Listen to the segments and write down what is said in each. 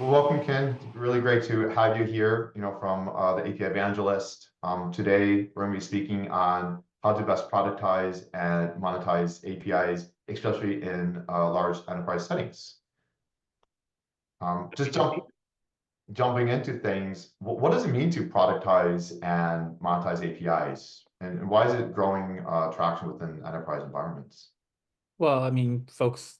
Welcome, Ken. Really great to have you here, from the API Evangelist. Today, we're going to be speaking on how to best productize and monetize APIs, especially in large enterprise settings. Just jumping into things, what does it mean to productize and monetize APIs? And why is it growing traction within enterprise environments? Well, I mean, folks,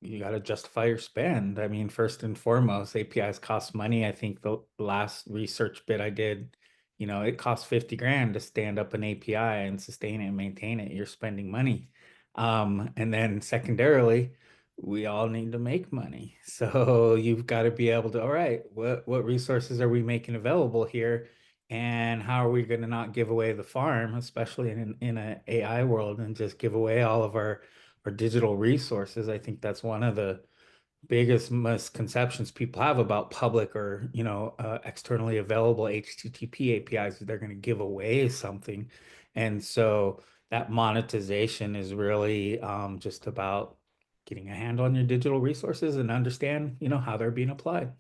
you got to justify your spend. I mean, first and foremost, APIs cost money. I think the last research bit I did, it costs 50 grand to stand up an API and sustain it and maintain it. You're spending money. And then secondarily, we all need to make money. So you've got to be able to, all right, what resources are we making available here? And how are we going to not give away the farm, especially in an AI world, and just give away all of our digital resources? I think that's one of the biggest misconceptions people have about public or externally available HTTP APIs. They're going to give away something, and so that monetization is really just about getting a hand on your digital resources and understand how they're being applied.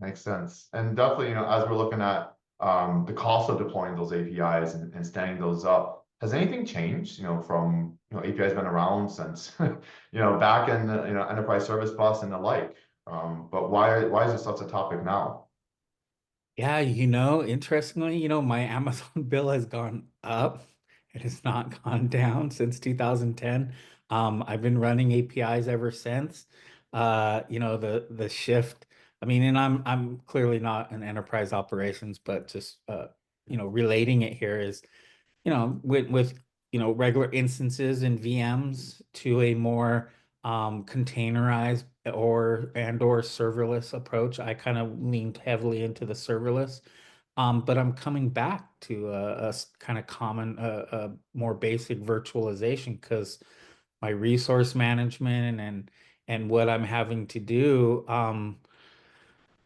Makes sense. And definitely, as we're looking at the cost of deploying those APIs and standing those up, has anything changed, from, APIs been around since, back in, enterprise service bus and the like. But why is it such a topic now? Yeah, interestingly, my Amazon bill has gone up. It has not gone down since 2010. I've been running APIs ever since. The shift. I mean, and I'm clearly not an enterprise operations, but just relating it here is with regular instances and VMs to a more containerized or serverless approach. I kind of leaned heavily into the serverless, but I'm coming back to a kind of common, more basic virtualization because my resource management and what I'm having to do.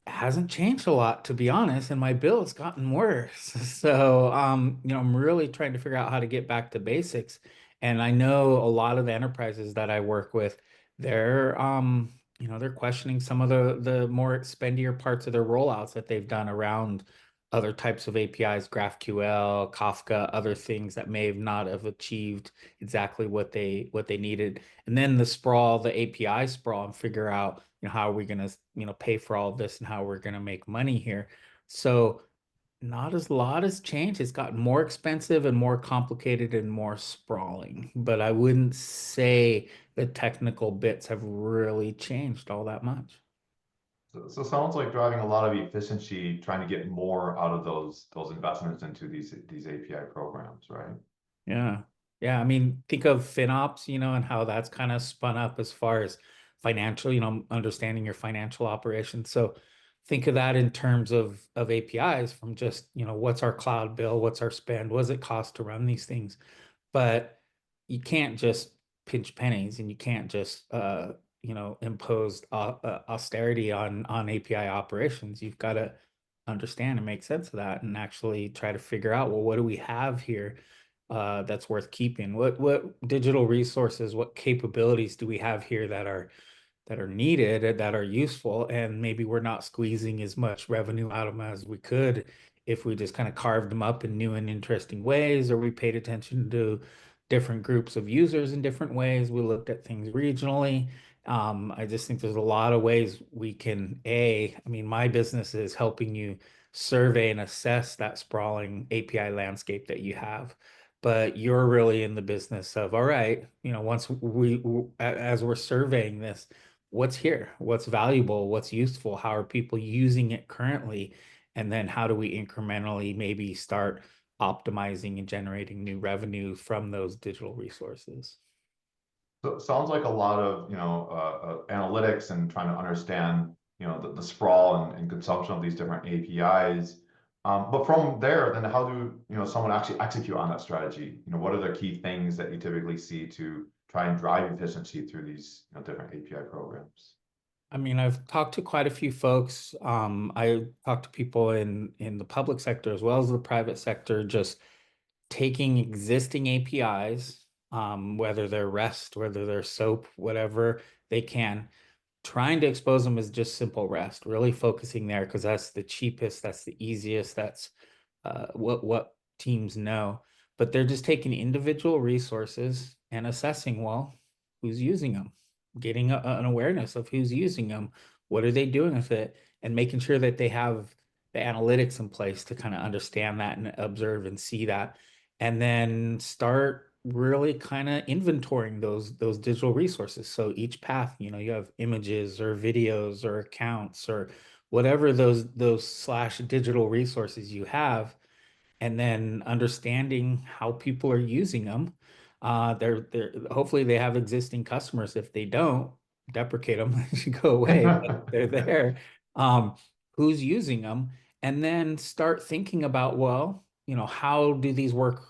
Hasn't changed a lot, to be honest, and my bill's gotten worse. So, I'm really trying to figure out how to get back to basics. And I know a lot of the enterprises that I work with, they're questioning some of the more expendier parts of their rollouts that they've done around other types of APIs, GraphQL, Kafka, other things that may have not have achieved exactly what they needed. And then the sprawl, the API sprawl, and figure out how are we going to pay for all of this and how we're going to make money here. So not as lot has changed. It's gotten more expensive and more complicated and more sprawling, but I wouldn't say the technical bits have really changed all that much. So it sounds like driving a lot of efficiency, trying to get more out of those investments into these API programs, right? Yeah. Yeah. I mean, think of FinOps, and how that's kind of spun up as far as financial, understanding your financial operations. So think of that in terms of APIs from just, what's our cloud bill? What's our spend? What does it cost to run these things? But you can't just pinch pennies and you can't just, impose austerity on API operations. You've got to understand and make sense of that and actually try to figure out, well, what do we have here that's worth keeping? What digital resources, what capabilities do we have here that are needed and that are useful? And maybe we're not squeezing as much revenue out of them as we could if we just kind of carved them up in new and interesting ways, or we paid attention to different groups of users in different ways. We looked at things regionally. I just think there's a lot of ways we can, I mean, my business is helping you survey and assess that sprawling API landscape that you have. But you're really in the business of, all right, once as we're surveying this, what's here, what's valuable, what's useful, how are people using it currently, and then how do we incrementally maybe start optimizing and generating new revenue from those digital resources. So it sounds like a lot of, analytics and trying to understand, the sprawl and consumption of these different APIs. But from there, then how do, someone actually execute on that strategy? What are the key things that you typically see to try and drive efficiency through these, different API programs? I mean, I've talked to quite a few folks. I talked to people in the public sector as well as the private sector, just taking existing APIs, whether they're REST, whether they're SOAP, whatever they can, trying to expose them as just simple REST, really focusing there because that's the cheapest, that's the easiest, that's what teams know. But they're just taking individual resources and assessing, well, who's using them, getting an awareness of who's using them, what are they doing with it, and making sure that they have the analytics in place to kind of understand that and observe and see that, and then start really kind of inventorying those digital resources. So each path, you have images or videos or accounts or whatever those slash digital resources you have, and then understanding how people are using them. They're hopefully they have existing customers. If they don't, deprecate them, they should go away, but they're there. Um, who's using them? And then start thinking about, well, how do these work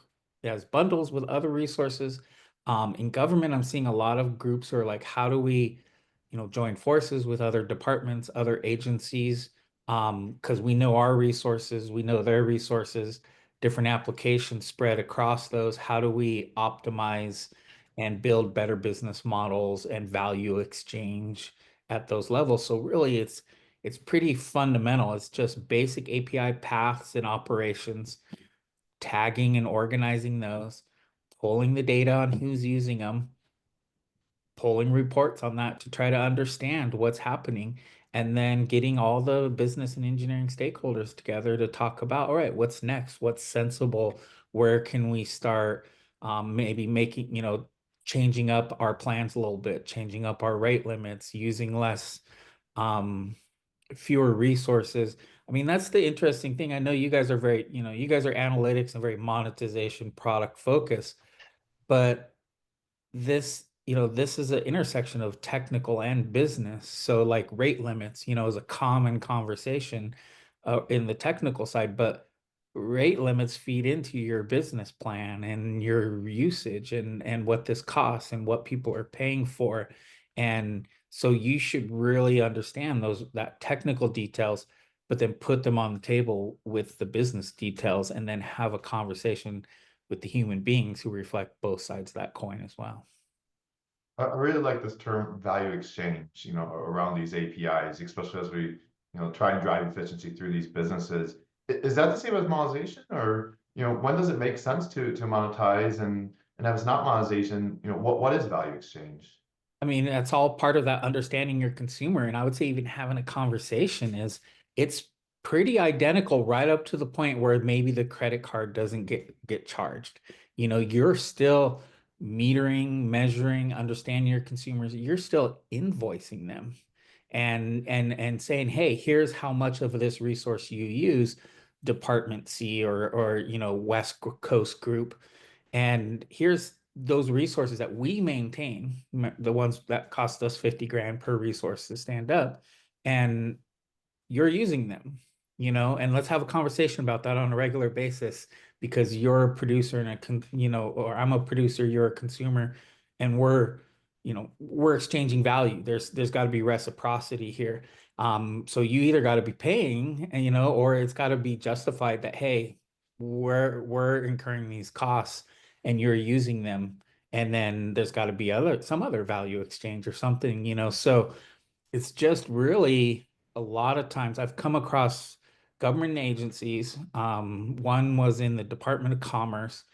as bundles with other resources? In government, I'm seeing a lot of groups who are like, how do we, join forces with other departments, other agencies? Because we know our resources, we know their resources, different applications spread across those. How do we optimize and build better business models and value exchange at those levels? So really it's pretty fundamental. It's just basic API paths and operations, tagging and organizing those, pulling the data on who's using them, pulling reports on that to try to understand what's happening, and then getting all the business and engineering stakeholders together to talk about, all right, what's next? What's sensible? Where can we start? Maybe making, changing up our plans a little bit, changing up our rate limits, using less, um, fewer resources. I mean, that's the interesting thing. I know you guys are very, you guys are analytics and very monetization product focused, but this is an intersection of technical and business. So like rate limits, is a common conversation in the technical side, but rate limits feed into your business plan and your usage and what this costs and what people are paying for. And so you should really understand that technical details, but then put them on the table with the business details and then have a conversation with the human beings who reflect both sides of that coin as well. I really like this term value exchange, around these APIs, especially as we, try and drive efficiency through these businesses. Is that the same as monetization, or, when does it make sense to monetize, and if it's not monetization, what is value exchange? I mean, that's all part of that understanding your consumer. And I would say even having a conversation it's pretty identical right up to the point where maybe the credit card doesn't get charged. You're still metering, measuring, understanding your consumers. You're still invoicing them and saying, hey, here's how much of this resource you use, Department C or West Coast Group. And here's those resources that we maintain, the ones that cost us 50 grand per resource to stand up, and you're using them, and let's have a conversation about that on a regular basis because you're a producer and or I'm a producer, you're a consumer, and we're exchanging value. There's got to be reciprocity here. So you either got to be paying, and or it's got to be justified that, hey, we're incurring these costs and you're using them, and then there's got to be some other value exchange or something, so it's just really a lot of times I've come across government agencies. One was in the Department of Commerce,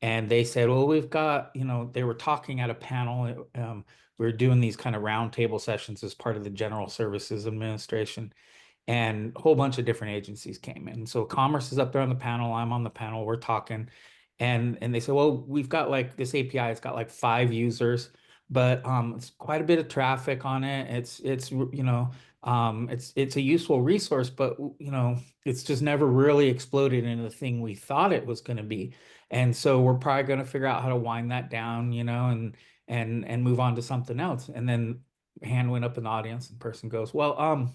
and they said, well, we've got, they were talking at a panel. We were doing these kind of roundtable sessions as part of the General Services Administration, and a whole bunch of different agencies came in. So Commerce is up there on the panel. I'm on the panel. We're talking, and they said, well, we've got like this API. It's got like 5 users, but it's quite a bit of traffic on it. It's a useful resource, but it's just never really exploded into the thing we thought it was going to be. And so we're probably going to figure out how to wind that down, and move on to something else. And then hand went up in the audience, and person goes, well, I'm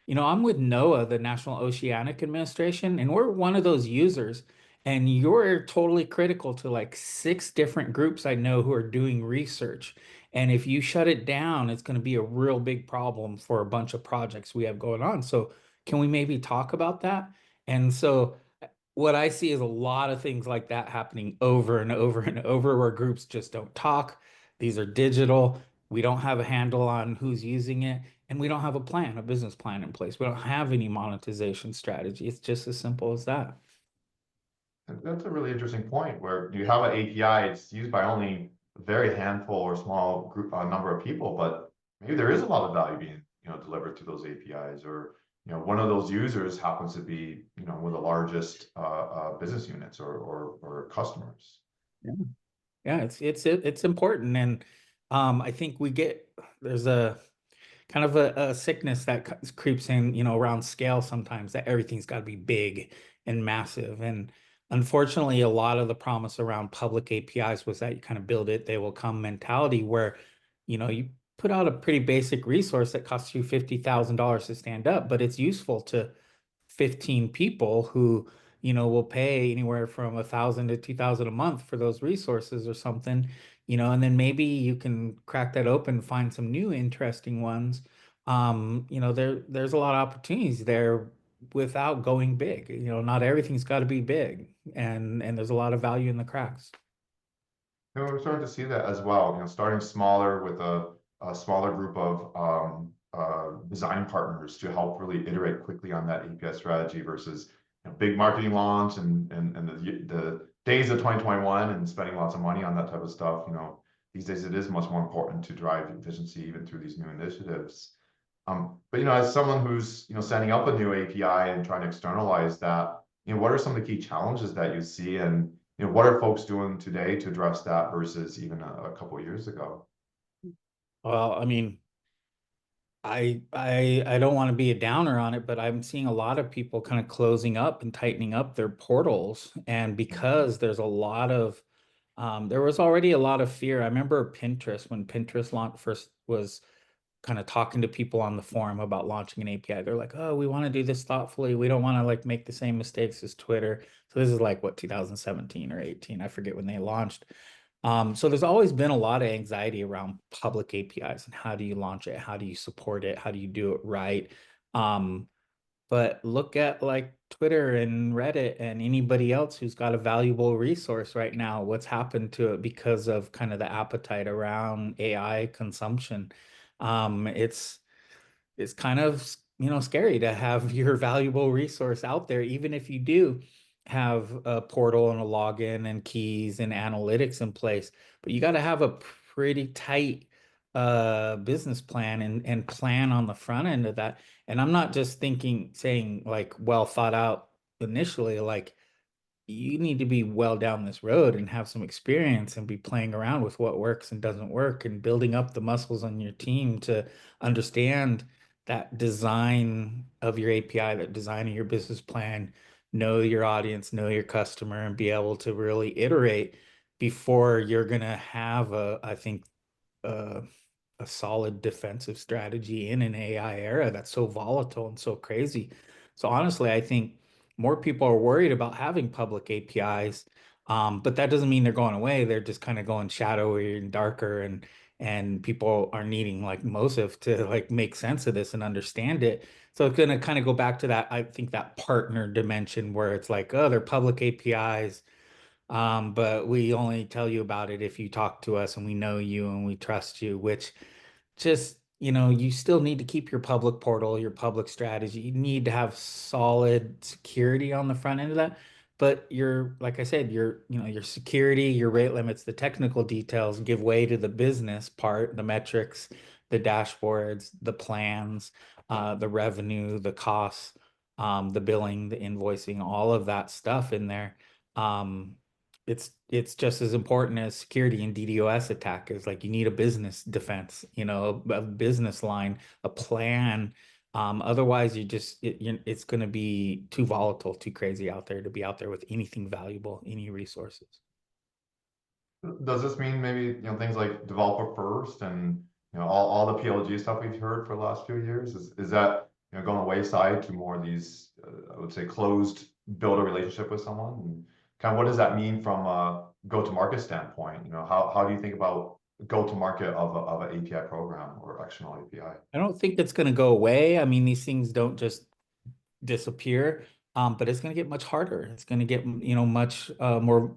with NOAA, the National Oceanic Administration, and we're one of those users. And you're totally critical to like 6 different groups I know who are doing research. And if you shut it down, it's going to be a real big problem for a bunch of projects we have going on. So can we maybe talk about that? And so what I see is a lot of things like that happening over and over and over where groups just don't talk. These are digital. We don't have a handle on who's using it, and we don't have a plan, a business plan in place. We don't have any monetization strategy. It's just as simple as that. That's a really interesting point where you have an API, it's used by only a very handful or small group, number of people, but maybe there is a lot of value being, delivered to those APIs, or, one of those users happens to be, one of the largest, business units or customers. Yeah. Yeah, it's important. And I think there's a kind of a sickness that creeps in, around scale sometimes, that everything's got to be big and massive. And unfortunately, a lot of the promise around public APIs was that you kind of build it, they will come mentality where, you put out a pretty basic resource that costs you $50,000 to stand up, but it's useful to 15 people who, will pay anywhere from 1,000 to 2,000 a month for those resources or something, and then maybe you can crack that open, find some new interesting ones. There's a lot of opportunities there without going big. Not everything's got to be big, and there's a lot of value in the cracks. We're starting to see that as well, starting smaller with a smaller group of design partners to help really iterate quickly on that API strategy versus big marketing launch and the days of 2021 and spending lots of money on that type of stuff. These days it is much more important to drive efficiency even through these new initiatives. But as someone who's setting up a new API and trying to externalize that, what are some of the key challenges that you see, and what are folks doing today to address that versus even a couple of years ago? Well, I mean, I don't want to be a downer on it, but I'm seeing a lot of people kind of closing up and tightening up their portals. And because there's a lot of there was already a lot of fear. I remember Pinterest, when Pinterest first was kind of talking to people on the forum about launching an API. They're like, oh, we want to do this thoughtfully. We don't want to like make the same mistakes as Twitter. So this is like what, 2017 or 18, I forget when they launched. So there's always been a lot of anxiety around public APIs and how do you launch it? How do you support it? How do you do it right? Um, but look at like Twitter and Reddit and anybody else who's got a valuable resource right now. What's happened to it because of kind of the appetite around AI consumption? It's kind of, scary to have your valuable resource out there, even if you do have a portal and a login and keys and analytics in place. But you got to have a pretty tight business plan and plan on the front end of that. And I'm not just saying like well thought out initially, like you need to be well down this road and have some experience and be playing around with what works and doesn't work and building up the muscles on your team to understand that design of your API, that design of your business plan, know your audience, know your customer, and be able to really iterate before you're going to have I think, uh, a solid defensive strategy in an AI era that's so volatile and so crazy. So honestly, I think more people are worried about having public APIs, but that doesn't mean they're going away. They're just kind of going shadowy and darker, and people are needing like Moesif to like make sense of this and understand it. So it's going to kind of go back to that, I think, that partner dimension where it's like, oh, they're public APIs. But we only tell you about it if you talk to us and we know you and we trust you, which just, you still need to keep your public portal, your public strategy. You need to have solid security on the front end of that. But like I said, your security, your rate limits, the technical details give way to the business part, the metrics, the dashboards, the plans, the revenue, the costs, the billing, the invoicing, all of that stuff in there. Um, it's just as important as security and DDoS attack is like you need a business defense, a business line, a plan. Otherwise, it's going to be too volatile, too crazy out there to be out there with anything valuable, any resources. Does this mean maybe, things like developer first and, all the PLG stuff we've heard for the last few years, is that, going wayside to more of these, I would say, closed, build a relationship with someone? And kind of what does that mean from a go-to-market standpoint? How do you think about go-to-market of an API program or actional API? I don't think it's going to go away. I mean, these things don't just disappear. But it's going to get much harder. It's going to get, much more,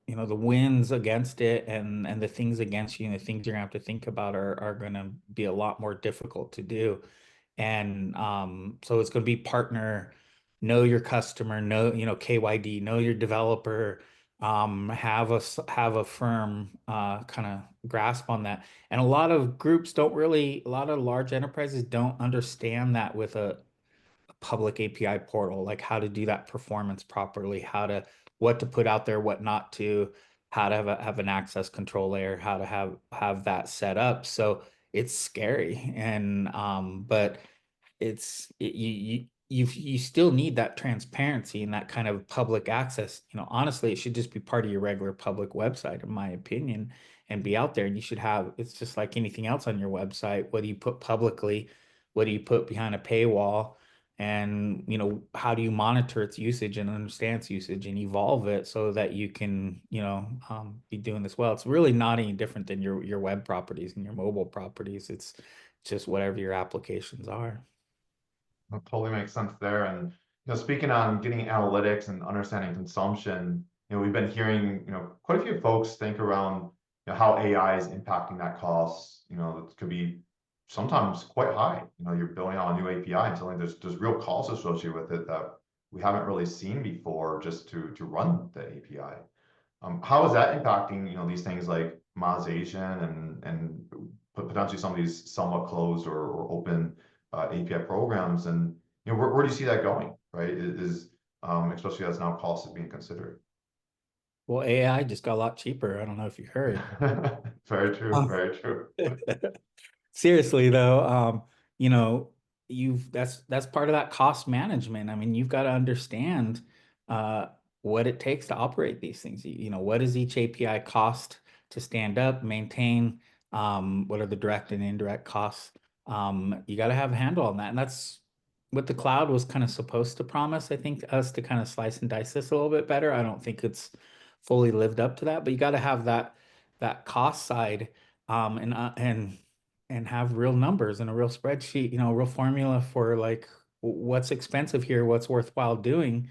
the wins against it and the things against you and the things you're gonna have to think about are going to be a lot more difficult to do. And so it's going to be partner, know your customer, know, KYD, know your developer, have a firm kind of grasp on that. And a lot of groups don't really, a lot of large enterprises don't understand that with a public API portal, like how to do that performance properly, what to put out there, what not to, how to have an access control layer, how to have that set up. So it's scary. And but you still need that transparency and that kind of public access. Honestly, it should just be part of your regular public website, in my opinion, and be out there. And you should have, it's just like anything else on your website. What do you put publicly? What do you put behind a paywall? And how do you monitor its usage and understand its usage and evolve it so that you can be doing this well. It's really not any different than your web properties and your mobile properties. It's just whatever your applications are. That totally makes sense there. And speaking on getting analytics and understanding consumption, we've been hearing quite a few folks think around how AI is impacting that cost. It could be sometimes quite high. You're building out a new API and suddenly there's real costs associated with it that we haven't really seen before just to run the API. How is that impacting these things like monetization and potentially some of these somewhat closed or open API programs, and where do you see that going, right? Especially as now cost is being considered. Well, AI just got a lot cheaper. I don't know if you heard. Very true, Um, very true. Seriously though, you know, that's part of that cost management. I mean, you've got to understand uh what it takes to operate these things. What does each API cost to stand up, maintain? What are the direct and indirect costs? You got to have a handle on that. And that's what the cloud was kind of supposed to promise, I think, us to kind of slice and dice this a little bit better. I don't think it's fully lived up to that, but you got to have that cost side and have real numbers and a real spreadsheet, a real formula for like what's expensive here, what's worthwhile doing,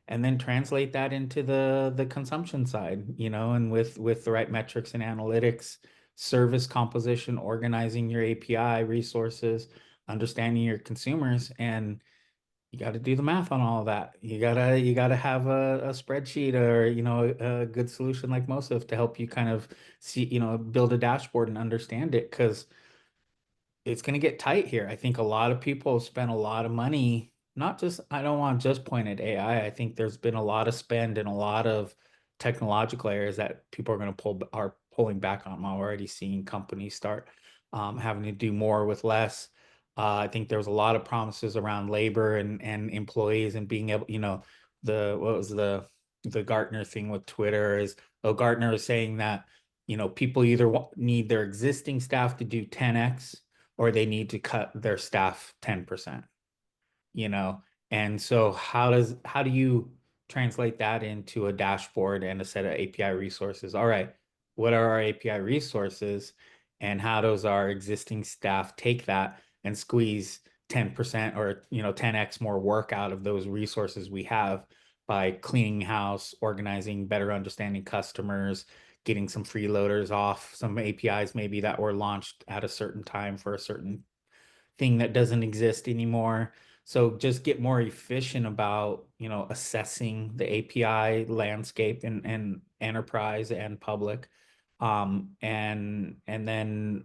and then translate that into the consumption side, and with the right metrics and analytics, service composition, organizing your API resources, understanding your consumers, and you got to do the math on all of that. You gotta have a spreadsheet or a good solution like Moesif to help you kind of see, build a dashboard and understand it, because it's going to get tight here. I think a lot of people have spent a lot of money, not just, I don't want to just point at AI. I think there's been a lot of spend in a lot of technological areas that people are pulling back on. I'm already seeing companies start having to do more with less. I think there was a lot of promises around labor and employees and being able, what was the Gartner thing with Twitter is, Gartner is saying that, people either need their existing staff to do 10x or they need to cut their staff 10%, you know? And so how do you translate that into a dashboard and a set of API resources? All right, what are our API resources and how does our existing staff take that and squeeze 10% or 10x more work out of those resources we have by cleaning house, organizing, better understanding customers, getting some freeloaders off some APIs maybe that were launched at a certain time for a certain thing that doesn't exist anymore. So just get more efficient about, assessing the API landscape and enterprise and public. And then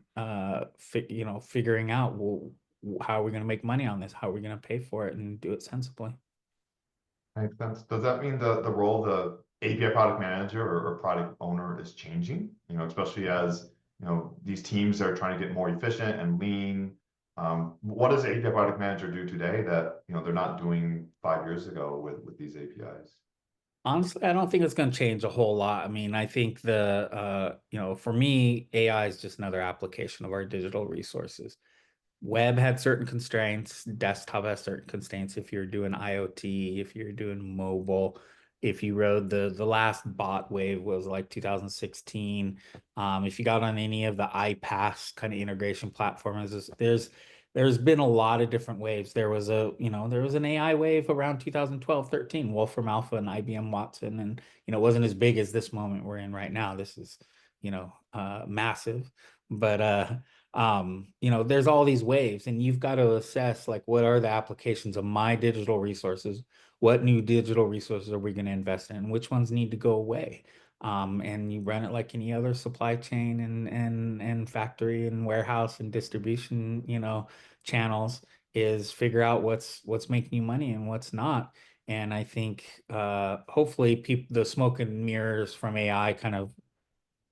figuring out, well, how are we going to make money on this? How are we going to pay for it and do it sensibly? Makes sense. Does that mean the role of the API product manager or product owner is changing? Especially as these teams are trying to get more efficient and lean. What does the API product manager do today that they're not doing 5 years ago with these APIs? Honestly, I don't think it's going to change a whole lot. I mean, I think for me, AI is just another application of our digital resources. Web had certain constraints, desktop has certain constraints. If you're doing IoT, if you're doing mobile, if you rode the last bot wave was like 2016. If you got on any of the iPaaS kind of integration platforms, there's there's been a lot of different waves. There was there was an AI wave around 2012, 13, Wolfram Alpha and IBM Watson. And, it wasn't as big as this moment we're in right now. This is, massive. But, there's all these waves and you've got to assess like, what are the applications of my digital resources? What new digital resources are we going to invest in? Which ones need to go away? And you run it like any other supply chain and factory and warehouse and distribution, channels, is figure out what's making you money and what's not. And I think hopefully people the smoke and mirrors from AI kind of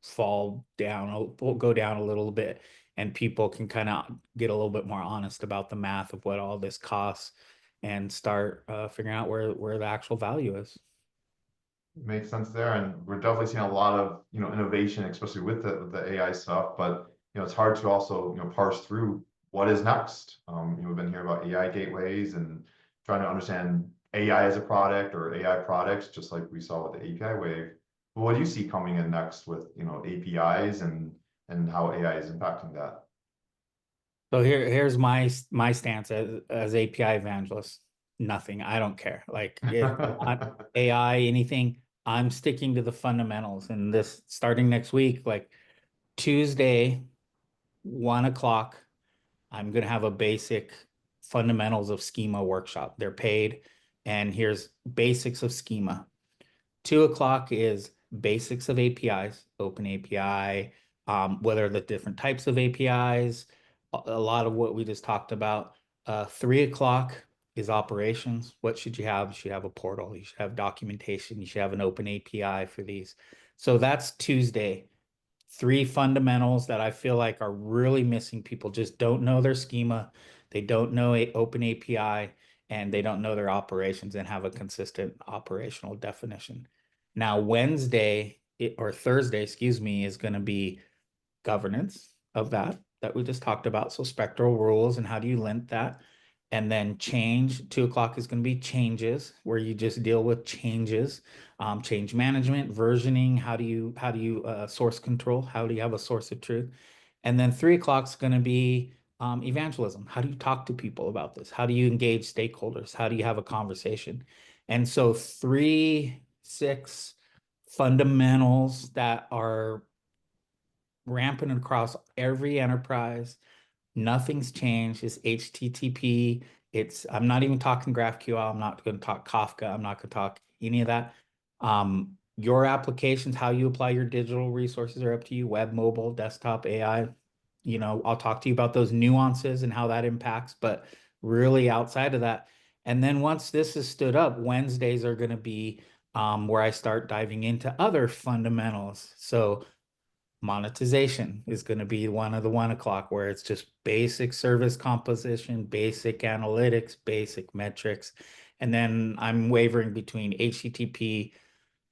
fall down, will go down a little bit, and people can kind of get a little bit more honest about the math of what all this costs and start figuring out where the actual value is. Makes sense there, and we're definitely seeing a lot of innovation, especially with the AI stuff. But it's hard to also parse through what is next. We've been hearing about AI gateways and trying to understand AI as a product or AI products, just like we saw with the API wave. But what do you see coming in next with APIs and how AI is impacting that? So here's my stance as API evangelist. Nothing. I don't care. Like it's not AI, anything. I'm sticking to the fundamentals. And this starting next week, like Tuesday, 1 o'clock, I'm gonna have a basic fundamentals of schema workshop. They're paid, and here's basics of schema. 2 o'clock is basics of APIs, open API, what are the different types of APIs, a lot of what we just talked about. 3 o'clock is operations. What should you have? You should have a portal. You should have documentation. You should have an open API for these. So that's Tuesday. Three fundamentals that I feel like are really missing. People just don't know their schema. They don't know a open API, and they don't know their operations and have a consistent operational definition. Now, or Thursday, excuse me, is going to be governance of that we just talked about. So spectral rules and how do you lint that? And then change, 2 o'clock is going to be changes, where you just deal with changes, change management, versioning. How do you source control? How do you have a source of truth? And then 3 o'clock is going to be evangelism. How do you talk to people about this? How do you engage stakeholders? How do you have a conversation? And so 6 fundamentals that are rampant across every enterprise. Nothing's changed. It's HTTP. I'm not even talking GraphQL. I'm not going to talk Kafka. I'm not going to talk any of that. Your applications, how you apply your digital resources are up to you, web, mobile, desktop, AI. I'll talk to you about those nuances and how that impacts, but really outside of that. And then once this is stood up, Wednesdays are going to be where I start diving into other fundamentals. So monetization is going to be one of the 1 o'clock, where it's just basic service composition, basic analytics, basic metrics. And then I'm wavering between HTTP,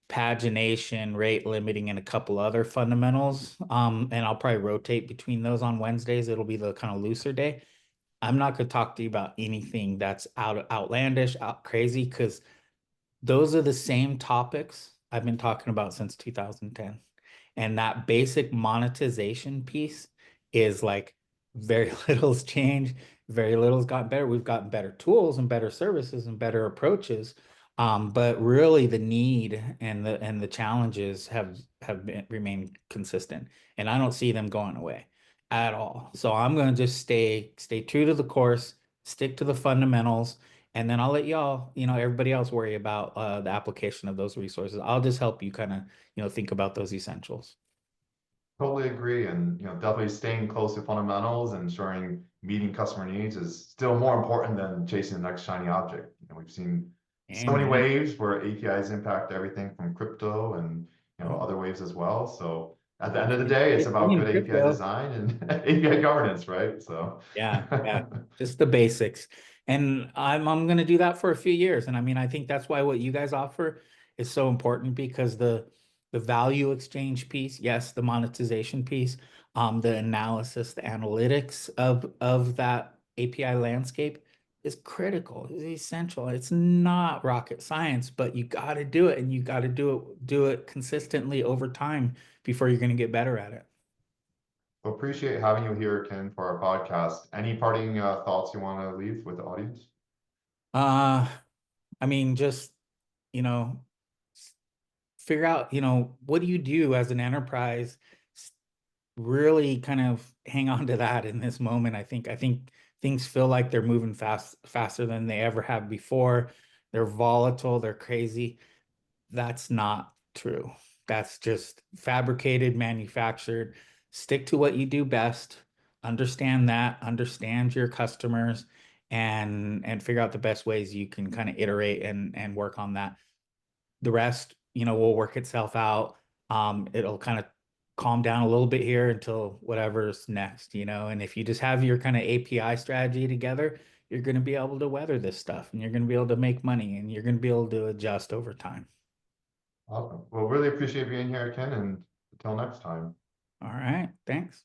pagination, rate limiting, and a couple other fundamentals. And I'll probably rotate between those on Wednesdays. It'll be the kind of looser day. I'm not going to talk to you about anything that's outlandish, out crazy, because those are the same topics I've been talking about since 2010. And that basic monetization piece is like very little's changed, very little's gotten better. We've gotten better tools and better services and better approaches. But really the need and the challenges remained consistent. And I don't see them going away at all. So I'm gonna just stay true to the course, stick to the fundamentals, and then I'll let y'all, everybody else worry about the application of those resources. I'll just help you kind of, think about those essentials. Totally agree, and definitely staying close to fundamentals and ensuring meeting customer needs is still more important than chasing the next shiny object. We've seen so many Amen. waves where APIs impact everything from crypto and Yep. other waves as well. So at the end Don't of the forget day, it's about Bitcoin good and API crypto. design and API governance, right? So Yeah, yeah, just the basics. And I'm going to do that for a few years. And I mean, I think that's why what you guys offer is so important, because the value exchange piece, yes, the monetization piece, the analysis, the analytics of that API landscape is critical, is essential. It's not rocket science, but you got to do it, and you got to do it consistently over time before you're going to get better at it. Well, appreciate having you here, Ken, for our podcast. Any parting thoughts you want to leave with the audience? Uh, I mean, just, you know, figure out, what do you do as an enterprise? Really kind of hang on to that in this moment. I think things feel like they're moving faster than they ever have before. They're volatile, they're crazy. That's not true. That's just fabricated, manufactured. Stick to what you do best. Understand that, understand your customers, and figure out the best ways you can kind of iterate and work on that. The rest, will work itself out. It'll kind of calm down a little bit here until whatever's next, and if you just have your kind of API strategy together, you're going to be able to weather this stuff and you're going to be able to make money and you're going to be able to adjust over time. Awesome. Well, really appreciate being here, Ken, and until next time. All right. Thanks.